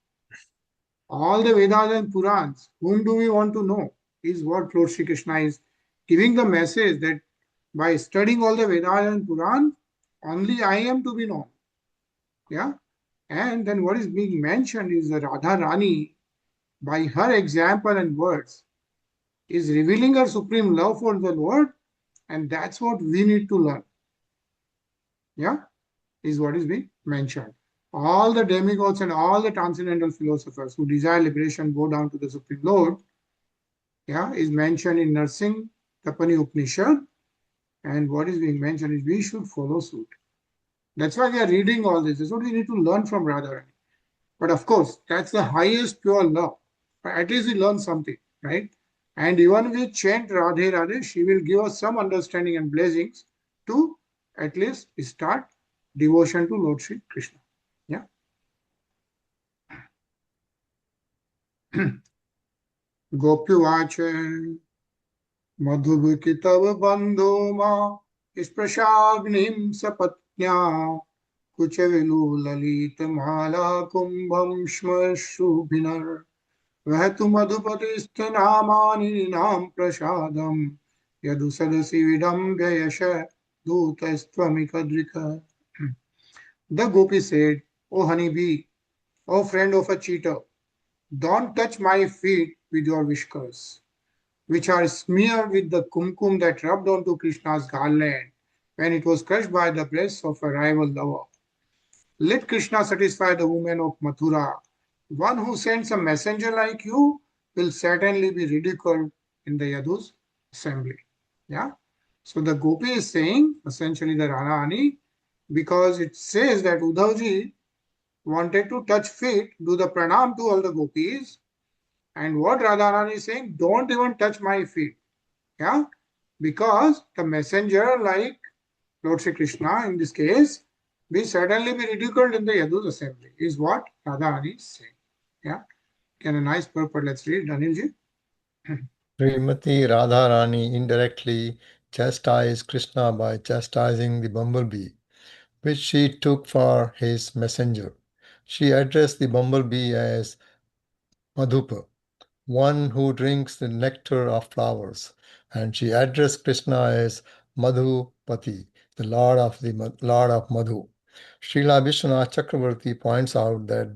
All the Vedas and Purans, whom do we want to know? Is what Lord Sri Krishna is giving the message that by studying all the Vedas and Purans, only I am to be known. Yeah. And then what is being mentioned is the Radha Rani, by her example and words, is revealing her supreme love for the Lord, and that's what we need to learn. Yeah, is what is being mentioned. All the demigods and all the transcendental philosophers who desire liberation go down to the Supreme Lord. Yeah, is mentioned in Narsing Tapani Upanishad, and what is being mentioned is we should follow suit. That's why we are reading all this. That's what we need to learn from Radharani. But of course, that's the highest pure love. But at least we learn something, right? And even we chant Radhe Radhe, she will give us some understanding and blessings to at least start devotion to Lord Sri Krishna. Yeah. Gopyuvacha Madhubhukitav bandho ma isprashagnim sapatnya kuchavilu lalita mala kumbham shmashubhinar vahtu madhupatisthanamani nam prasadam yadu sadasi vidambya yasha Dhutastvamikadrika. The gopi said, "O honeybee, O friend of a cheater, don't touch my feet with your whiskers, which are smeared with the kumkum that rubbed onto Krishna's garland when it was crushed by the breasts of a rival lover. Let Krishna satisfy the women of Mathura. One who sends a messenger like you will certainly be ridiculed in the Yadu's assembly." Yeah. So the gopi is saying, essentially the Radharani, because it says that Uddhavji wanted to touch feet, do the pranam to all the gopis. And what Radharani is saying, don't even touch my feet. Yeah. Because the messenger, like Lord Sri Krishna in this case, will certainly be ridiculed in the Yadu's assembly, is what Radharani is saying. Yeah. Can a nice purport? Let's read, Danielji. Srimati Radharani indirectly chastised Krishna by chastising the bumblebee, which she took for his messenger. She addressed the bumblebee as Madhupa, one who drinks the nectar of flowers, and she addressed Krishna as Madhupati, the Lord of Madhu. Srila Vishwanath Chakravarti points out that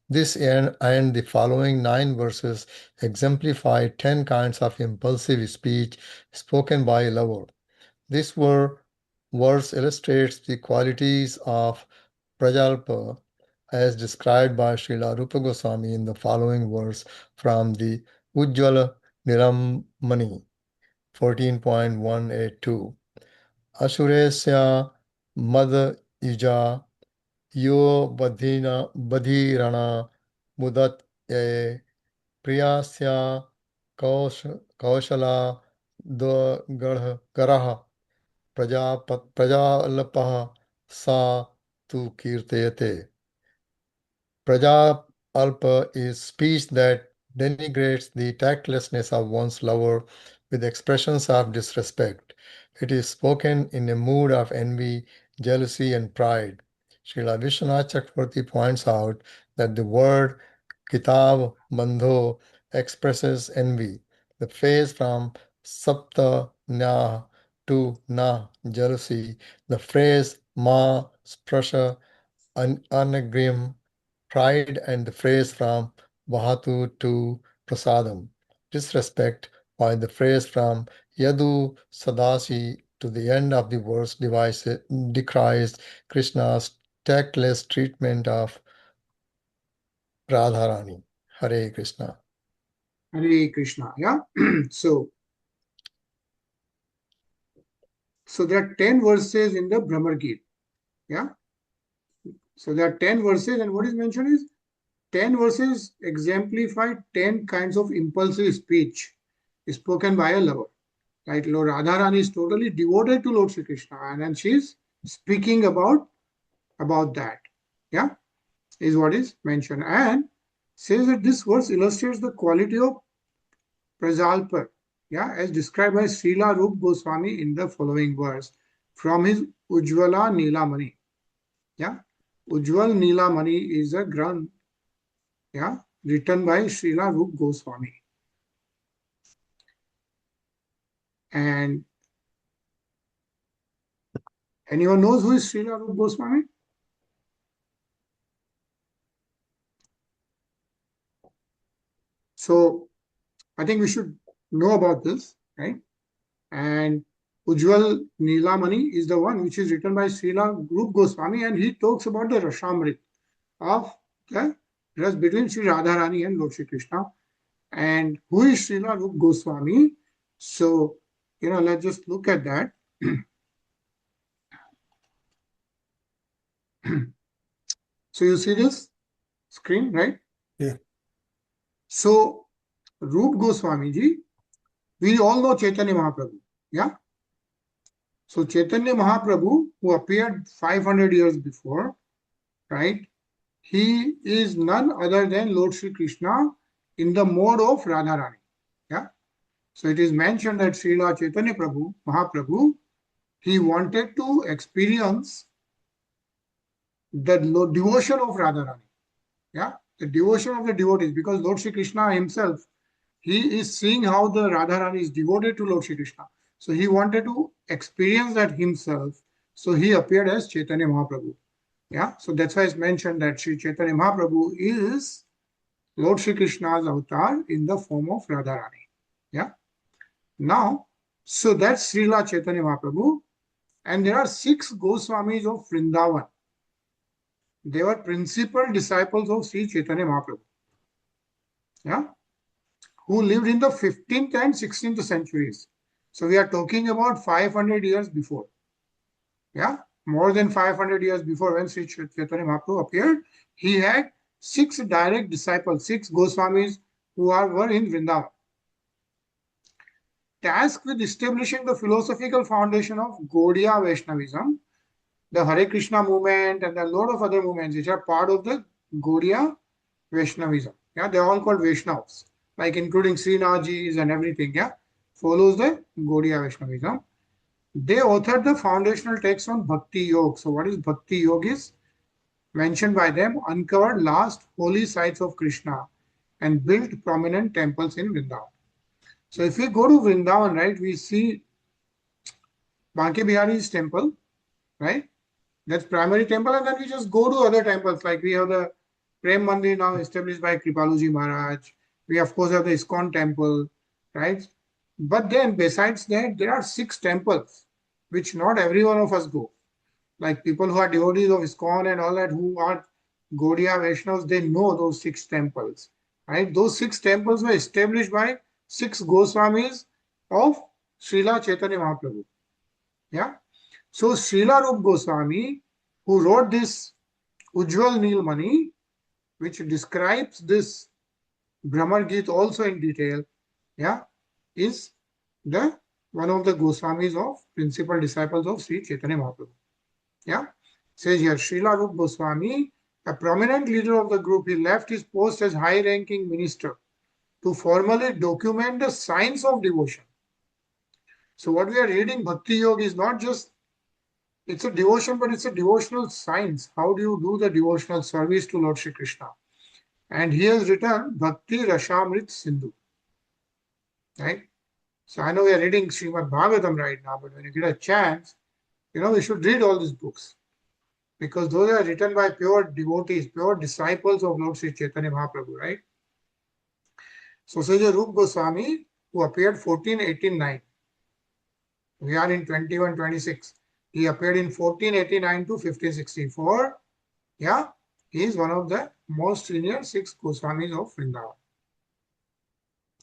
this and the following 9 verses exemplify 10 kinds of impulsive speech spoken by a lover. This verse illustrates the qualities of Prajalpa as described by Srila Rupa Goswami in the following verse from the Ujjvala Nilamani 14.182. Asuresya Mad Ija Yo Badhirana Mudat Ye Priyasya Kaushala Garha Prajalapah Sa Tu Kirtayate. Prajalpa is speech that denigrates the tactlessness of one's lover with expressions of disrespect. It is spoken in a mood of envy, jealousy, and pride. Srila Vishwanath Chakravarti points out that the word kitab bandho expresses envy. The phrase from sapta nya to na, jealousy. The phrase ma sprasha anagrim, pride, and the phrase from Vahatu to Prasadam, disrespect, while the phrase from Yadu Sadasi to the end of the verse decries Krishna's tactless treatment of Radharani. Hare Krishna. Hare Krishna. Yeah. So there are 10 verses in the Bhramar Geet. Yeah. So there are 10 verses, and what is mentioned is 10 verses exemplify 10 kinds of impulsive speech spoken by a lover. Right? Lord Radharani is totally devoted to Lord Sri Krishna, and then she is speaking about that. Yeah, is what is mentioned, and says that this verse illustrates the quality of Prajalpa, yeah, as described by Srila Rup Goswami in the following verse from his Ujjvala Nilamani. Yeah, Ujjval Nilamani is a Granth, yeah, written by Srila Rup Goswami. And anyone knows who is Srila Rup Goswami? So I think we should know about this, right? And Ujjval Nilamani is the one which is written by Srila Rup Goswami, and he talks about the Rashamrit of the ras between Sri Radharani and Lord Sri Krishna. And who is Srila Rup Goswami? So, let's just look at that. So you see this screen, right? Yeah. So Rup Goswami ji, we all know Chaitanya Mahaprabhu. Yeah. So Chaitanya Mahaprabhu, who appeared 500 years before, right? He is none other than Lord Sri Krishna in the mode of Radharani. Yeah. So it is mentioned that Srila Chaitanya Prabhu, Mahaprabhu, he wanted to experience the devotion of Radharani. Yeah. The devotion of the devotees, because Lord Sri Krishna himself, he is seeing how the Radharani is devoted to Lord Sri Krishna. So he wanted to experience that himself, so he appeared as Chaitanya Mahaprabhu. Yeah, so that's why it's mentioned that Sri Chaitanya Mahaprabhu is Lord Shri Krishna's avatar in the form of Radharani. Yeah. Now, so that's Srila Chaitanya Mahaprabhu, and there are 6 Goswamis of Vrindavan. They were principal disciples of Sri Chaitanya Mahaprabhu. Yeah, who lived in the 15th and 16th centuries. So we are talking about 500 years before. Yeah, more than 500 years before when Sri Chaitanya Mahaprabhu appeared, he had 6 direct disciples, 6 Goswamis who were in Vrindavan. Tasked with establishing the philosophical foundation of Gaudiya Vaishnavism, the Hare Krishna movement and a lot of other movements which are part of the Gaudiya Vaishnavism. Yeah, they are all called Vaishnavas, like including Srinathjis and everything. Yeah, follows the Gaudiya Vaishnavism. They authored the foundational text on Bhakti Yoga. So what is Bhakti Yoga is mentioned by them, uncovered last holy sites of Krishna and built prominent temples in Vrindavan. So if we go to Vrindavan, right, we see Banke Bihari's temple, right? That's primary temple, and then we just go to other temples. Like we have the Prem Mandir now established by Kripaluji Maharaj. We of course have the ISKCON temple, right? But then besides that, there are 6 temples which not every one of us go. Like people who are devotees of ISKCON and all that, who are Gaudiya Vaishnavas, they know those 6 temples, right? Those 6 temples were established by 6 Goswamis of Srila Chaitanya Mahaprabhu. Yeah. So Srila Rup Goswami, who wrote this Ujjwal Neelmani, which describes this Bhramar Geet also in detail, yeah, is the one of the Goswamis of principal disciples of Sri Chaitanya Mahaprabhu. Yeah, says here Srila Rup Goswami, a prominent leader of the group, he left his post as high-ranking minister to formally document the science of devotion. So what we are reading, Bhakti Yoga, is not just, it's a devotion, but it's a devotional science. How do you do the devotional service to Lord Shri Krishna? And he has written Bhakti Rasamrit Sindhu. Right? So I know we are reading Srimad Bhagavatam right now, but when you get a chance, we should read all these books. Because those are written by pure devotees, pure disciples of Lord Sri Chaitanya Mahaprabhu, right? So says Rup Goswami, who appeared 1489. We are in 2126. He appeared in 1489 to 1564. Yeah, he is one of the most senior 6 Goswamis of Vrindavan.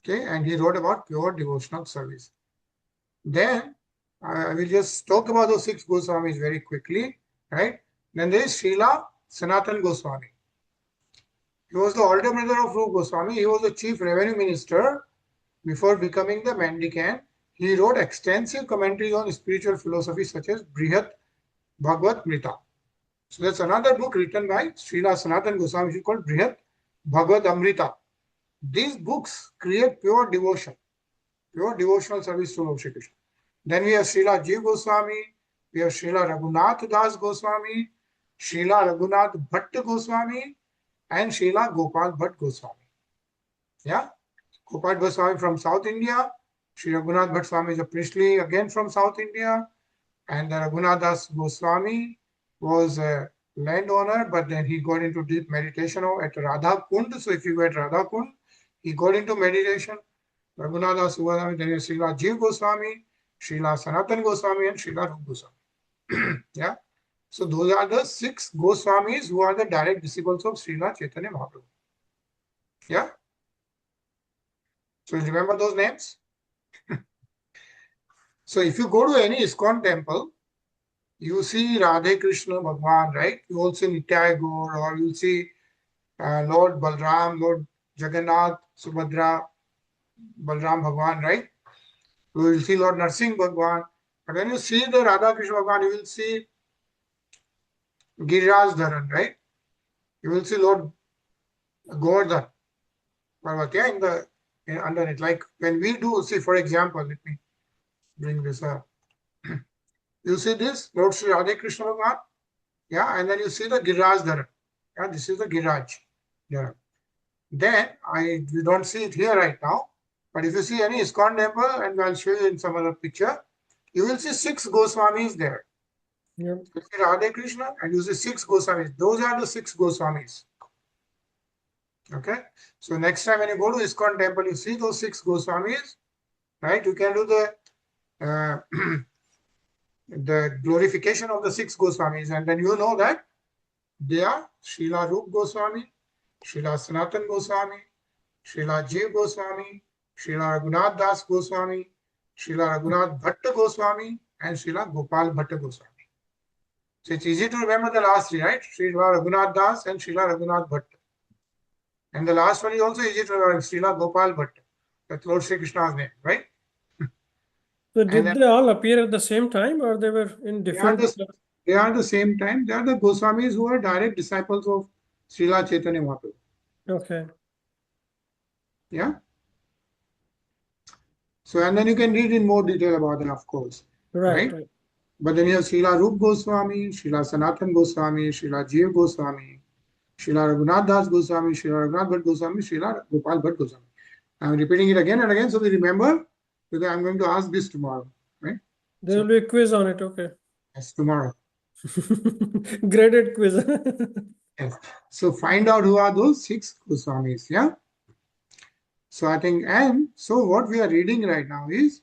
Okay, and he wrote about pure devotional service. Then I will just talk about those 6 Goswamis very quickly, right? Then there is Srila Sanatan Goswami. He was the older brother of Rupa Goswami. He was the chief revenue minister before becoming the mendicant. He wrote extensive commentaries on spiritual philosophy such as Brihat Bhagavat Mrita. So that's another book written by Srila Sanatan Goswami, which is called Brihat Bhagavat Amrita. These books create pure devotion, pure devotional service to Lord Shri Krishna. Then we have Srila Jiv Goswami, we have Srila Raghunath Das Goswami, Srila Raghunath Bhatt Goswami, and Srila Gopal Bhatt Goswami. Yeah, Gopal Goswami from South India. Sri Raghunath Bhatt Swami is a priestly again from South India, and the Raghunath Das Goswami was a landowner, but then he got into deep meditation at Radha Kund. So if you go at Radha Kund, he got into meditation. Raghunath Das Goswami, then is Srila Jiv Goswami, Srila Sanatan Goswami, and Srila Rup Goswami. Yeah. So those are the 6 Goswamis who are the direct disciples of Srila Chaitanya Mahaprabhu. Yeah. So remember those names? So if you go to any ISKCON temple, you see Radhe Krishna Bhagwan, right? You also see Nitya Gaur, or you see Lord Balram, Lord Jagannath, Subhadra, Balram Bhagwan, right? You will see Lord Narsingh Bhagwan. But when you see the Radha Krishna Bhagwan, you will see Giriraj Dharan, right? You will see Lord Govardhan, Parvati, under it. Like when we do, see, for example, let me bring this up. You see this, Lord Sri Radhe Krishna Bhagwan, yeah, and then you see the Giriraj Dharan. Yeah, this is the Giriraj Dharan. Then, we don't see it here right now, but if you see any ISKCON temple, and I'll show you in some other picture, you will see 6 Goswamis there. Yeah. You see Radhe Krishna and you see 6 Goswamis. Those are the 6 Goswamis. Okay. So next time when you go to ISKCON temple, you see those 6 Goswamis, right? You can do the glorification of the 6 Goswamis, and then you know that they are Srila Rup Goswami, Srila Sanatan Goswami, Srila Jeev Goswami, Srila Raghunath Das Goswami, Srila Raghunath Bhatta Goswami, and Srila Gopal Bhatta Goswami. So it's easy to remember the last 3, right? Srila Raghunath Das and Srila Raghunath Bhatta. And the last one is also easy to remember, Srila Gopal Bhatta. That's Lord Sri Krishna's name, right? So did they all appear at the same time, or they were in different? They are the same time. They are the Goswamis who are direct disciples of Srila Chaitanya Mahaprabhu. Okay. Yeah. So, and then you can read in more detail about them, of course. Right. But then you have Srila Rup Goswami, Srila Sanatan Goswami, Srila Jeev Goswami, Srila Raghunath Das Goswami, Srila Raghunath Bhatt Goswami, Srila Gopal Bhatt Goswami. I'm repeating it again and again so we remember, because I'm going to ask this tomorrow, right? There will be a quiz on it. Okay. Yes, tomorrow. Graded quiz. Yes. So find out who are those 6 Goswamis. Yeah. So I think, and so what we are reading right now is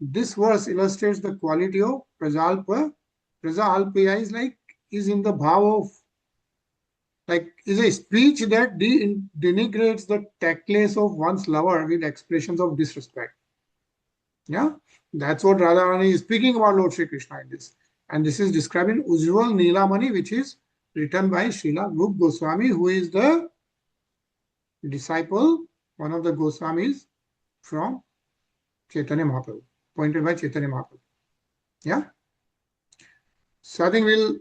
this verse illustrates the quality of Prajalpa. Prajalpa is in the bhav of, is a speech that denigrates the tactless of one's lover with expressions of disrespect. Yeah, that's what Radharani is speaking about Lord Sri Krishna in this. And this is describing Ujjwal Nilamani, which is written by Srila Rup Goswami, who is the disciple, one of the Goswamis from Chaitanya Mahaprabhu, appointed by Chaitanya Mahaprabhu. Yeah. So I think we'll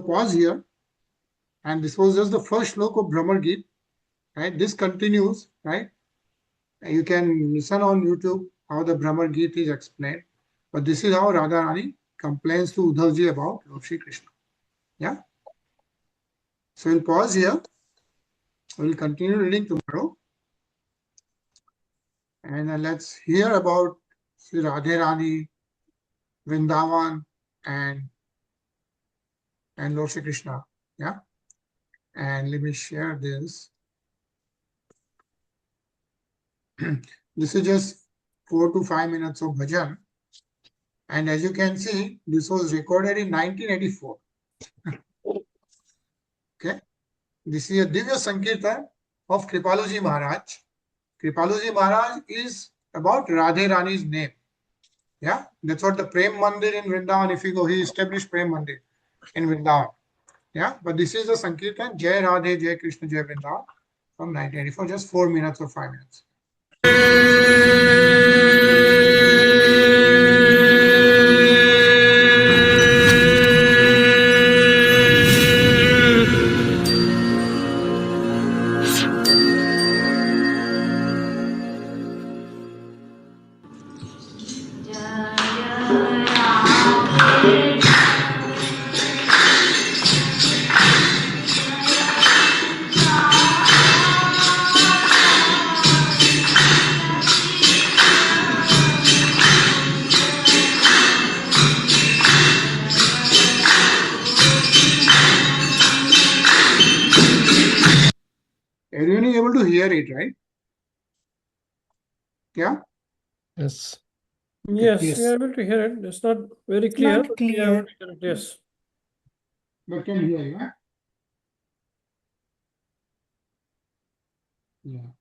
pause here. And this was just the first slok of Bhramar Geet, right? This continues, right? You can listen on YouTube how the Bhramar Geet is explained. But this is how Radharani complains to Uddhavji about Lord Sri Krishna. Yeah. So we'll pause here. We'll continue reading tomorrow. And let's hear about Sri Radharani, Vrindavan, and Lord Sri Krishna. Yeah. And let me share this. This is just 4 to 5 minutes of bhajan. And as you can see, this was recorded in 1984. Okay. This is a Divya Sankirtan of Kripaluji Maharaj. Kripaluji Maharaj is about Radharani's name. Yeah. That's what the Prem Mandir in Vrindavan, if you go, he established Prem Mandir in Vrindavan. Yeah, but this is a Sankirtan, Jai Radhe, Jai Krishna, Jai Vrindavan from 1984, just 4 minutes or 5 minutes. Everyone is able to hear it, right? Yeah? Yes. Yes, Yes. we are able to hear it. It's not very clear. Not but we are able clear. to hear it. Yes. But can hear you, huh? Yeah.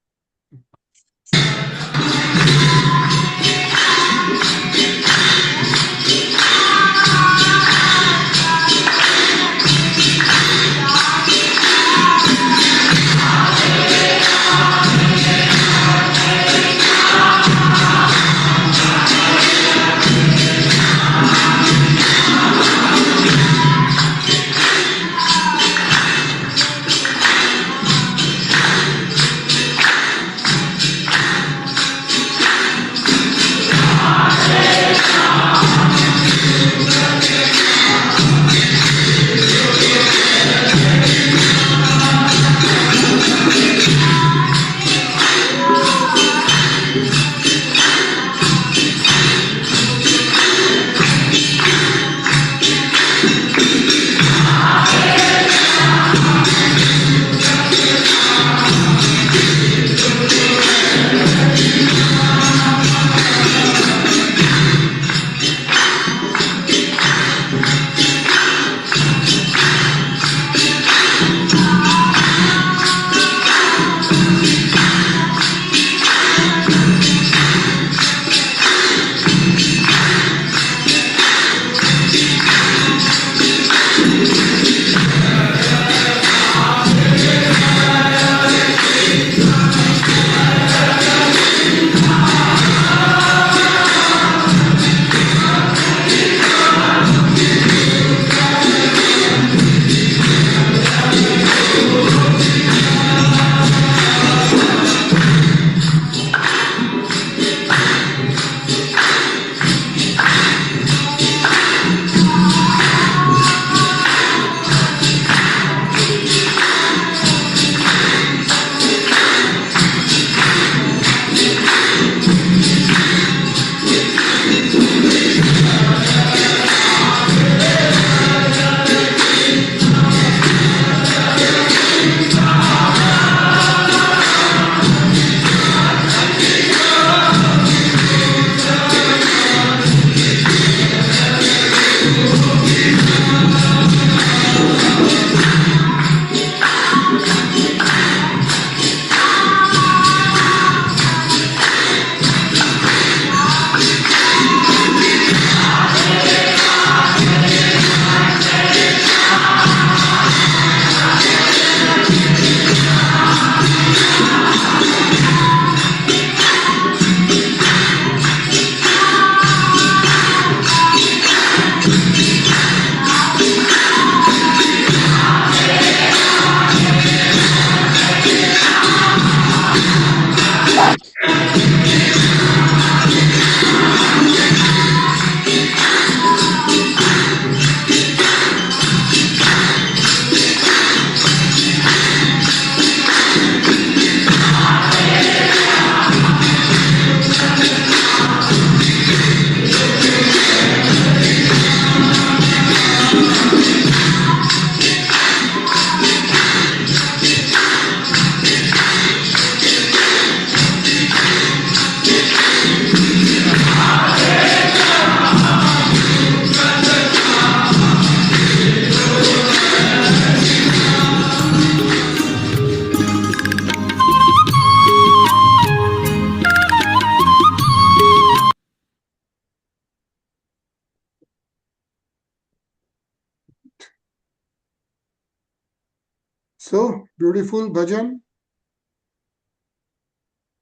So beautiful bhajan.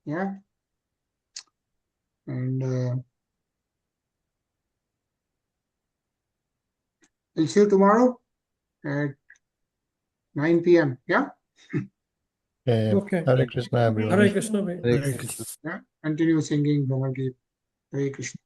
Yeah. And we'll see you tomorrow at 9 p.m. Yeah. Okay. Hare Krishna, everyone. Hare Krishna. Bhai. Hare Hare Krishna. Krishna. Yeah. Continue singing Bhramar Geet. Hare Krishna.